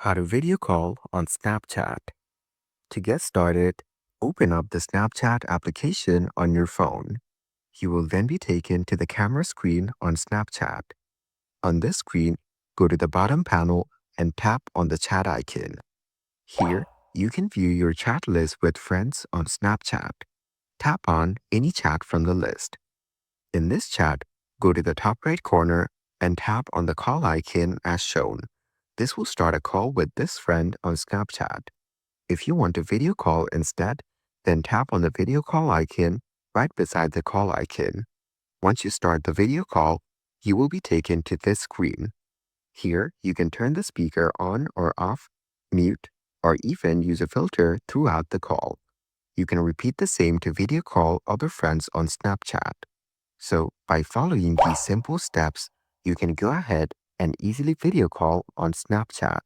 How to video call on Snapchat. To get started, open up the Snapchat application on your phone. You will then be taken to the camera screen on Snapchat. On this screen, go to the bottom panel and tap on the chat icon. Here, you can view your chat list with friends on Snapchat. Tap on any chat from the list. In this chat, go to the top right corner and tap on the call icon as shown. This will start a call with this friend on Snapchat. If you want a video call instead, then tap on the video call icon right beside the call icon. Once you start the video call, you will be taken to this screen. Here, you can turn the speaker on or off, mute, or even use a filter throughout the call. You can repeat the same to video call other friends on Snapchat. So, by following these simple steps, you can go ahead and easily video call on Snapchat.